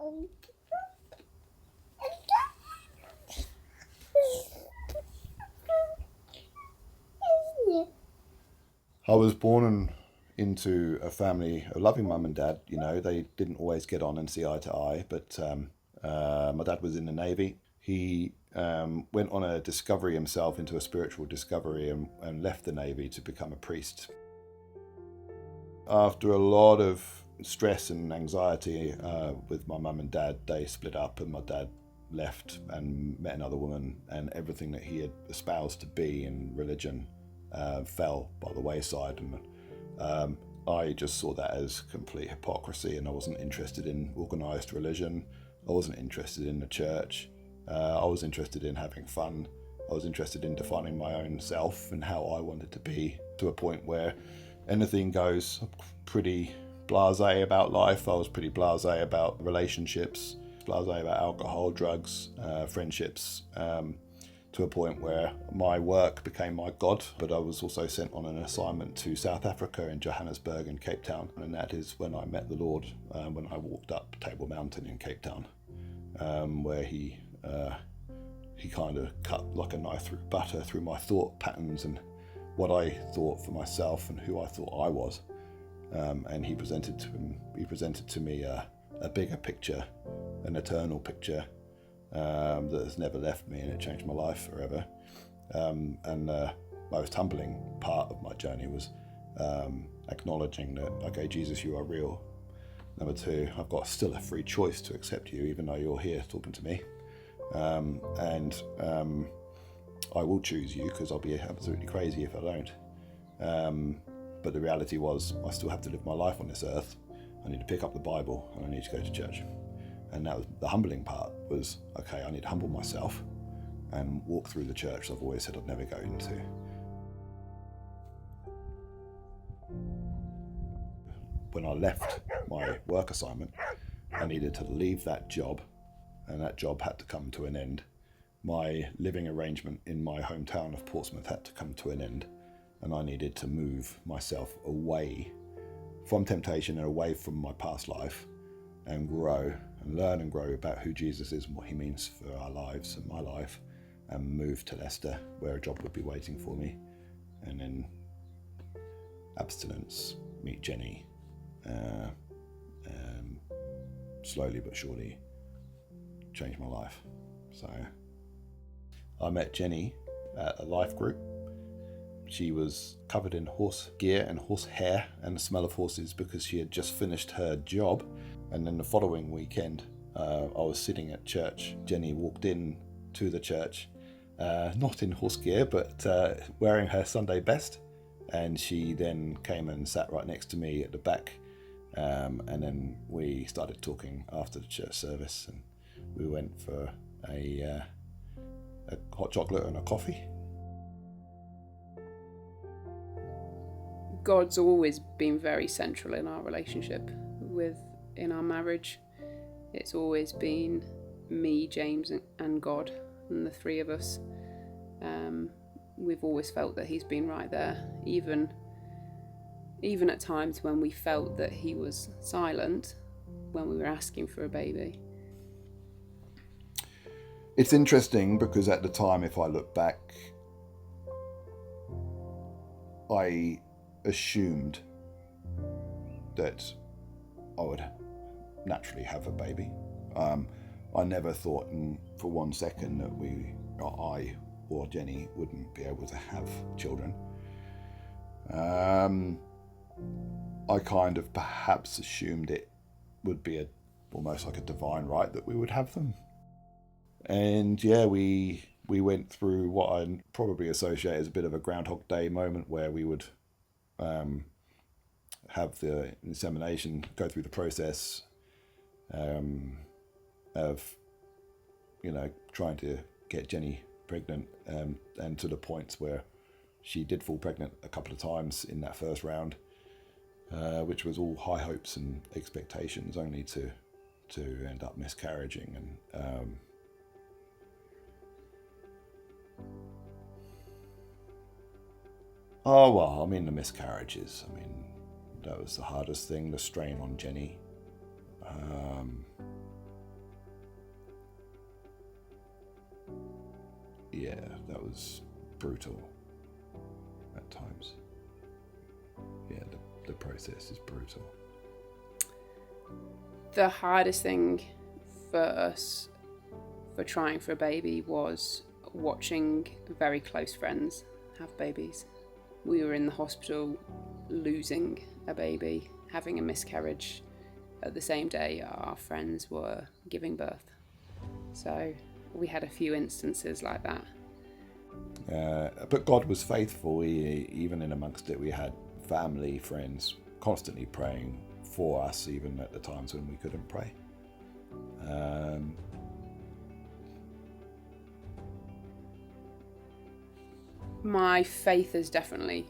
I was born into a family, a loving mum and dad. You know, they didn't always get on and see eye to eye, but my dad was in the Navy. He went on a discovery himself, into a spiritual discovery, and left the Navy to become a priest. After a lot of stress and anxiety with my mum and dad, they split up, and my dad left and met another woman, and everything that he had espoused to be in religion fell by the wayside. And I just saw that as complete hypocrisy, and I wasn't interested in organised religion. I wasn't interested in the church. I was interested in having fun. I was interested in defining my own self and how I wanted to be, to a point where anything goes. I'm pretty blasé about life. I was pretty blasé about relationships, blasé about alcohol, drugs, friendships, to a point where my work became my God. But I was also sent on an assignment to South Africa, in Johannesburg and Cape Town, and that is when I met the Lord, when I walked up Table Mountain in Cape Town, where he kind of cut like a knife through butter through my thought patterns and what I thought for myself and who I thought I was, and he presented to me a bigger picture, an eternal picture that has never left me, and it changed my life forever. And the most humbling part of my journey was acknowledging that, okay, Jesus, you are real. Number two, I've got still a free choice to accept you, even though you're here talking to me. And I will choose you, because I'll be absolutely crazy if I don't. But the reality was, I still have to live my life on this earth. I need to pick up the Bible, and I need to go to church. And that was the humbling part, was, okay, I need to humble myself and walk through the church I've always said I'd never go into. When I left my work assignment, I needed to leave that job, and that job had to come to an end. My living arrangement in my hometown of Portsmouth had to come to an end, and I needed to move myself away from temptation and away from my past life, and grow and learn and grow about who Jesus is and what he means for our lives and my life, and move to Leicester, where a job would be waiting for me, and then abstinence, meet Jenny, slowly but surely changed my life. So I met Jenny at a life group. She was covered in horse gear and horse hair and the smell of horses, because she had just finished her job. And then the following weekend, I was sitting at church. Jenny walked in to the church, not in horse gear, but wearing her Sunday best. And she then came and sat right next to me at the back. And then we started talking after the church service, and we went for a hot chocolate and a coffee. God's always been very central in our relationship, in our marriage. It's always been me, James, and God, and the three of us. We've always felt that he's been right there, even at times when we felt that he was silent when we were asking for a baby. It's interesting, because at the time, if I look back, I assumed that I would naturally have a baby. I never thought for 1 second that I or Jenny wouldn't be able to have children. I kind of perhaps assumed it would be almost like a divine right that we would have them. And yeah, we went through what I'd probably associate as a bit of a Groundhog Day moment, where we would have the insemination, go through the process of, trying to get Jenny pregnant, and to the points where she did fall pregnant a couple of times in that first round, which was all high hopes and expectations, only to end up miscarriaging. And the miscarriages, that was the hardest thing, the strain on Jenny. yeah, that was brutal at times. Yeah, the process is brutal. The hardest thing for us for trying for a baby was watching very close friends have babies. We were in the hospital losing a baby, having a miscarriage at the same day our friends were giving birth. So we had a few instances like that. But God was faithful. Even in amongst it, we had family, friends constantly praying for us, even at the times when we couldn't pray. My faith has definitely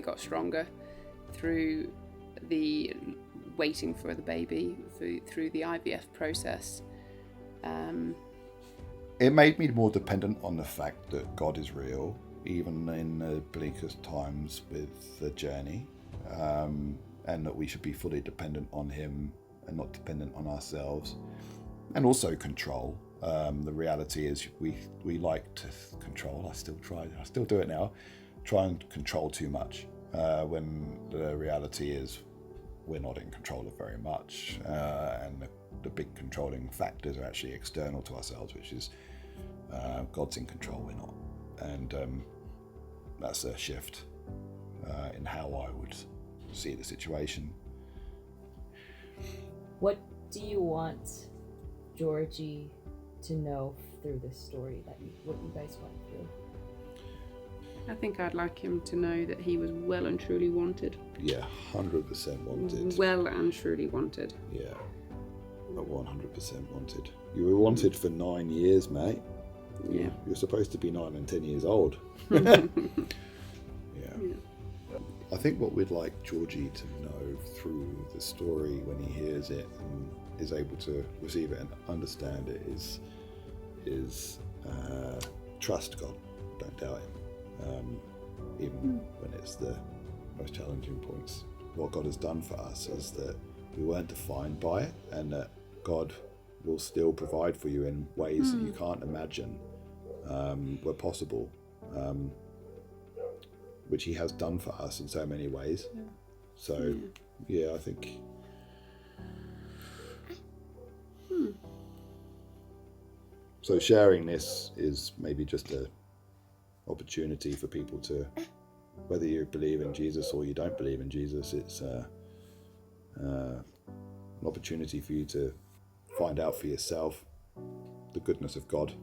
got stronger through the waiting for the baby, through the IVF process. It made me more dependent on the fact that God is real, even in the bleakest times with the journey, and that we should be fully dependent on Him and not dependent on ourselves, and also control. The reality is we like to control. I still do it now, try and control too much, when the reality is we're not in control of very much, and the big controlling factors are actually external to ourselves, which is God's in control, we're not. And that's a shift in how I would see the situation. What do you want Georgie to know through this story, what you guys went through? I think I'd like him to know that he was well and truly wanted. Yeah, 100% wanted. Well and truly wanted. Yeah, 100% wanted. You were wanted for 9 years, mate. Yeah. You're supposed to be 9 and 10 years old. Yeah. I think what we'd like Georgie to know through the story when he hears it and is able to receive it and understand it is trust God, don't doubt Him, even when it's the most challenging points. What God has done for us is that we weren't defined by it, and that God will still provide for you in ways that you can't imagine were possible, which He has done for us in so many ways. Yeah. So, yeah, I think. So sharing this is maybe just an opportunity for people to, whether you believe in Jesus or you don't believe in Jesus, it's an opportunity for you to find out for yourself the goodness of God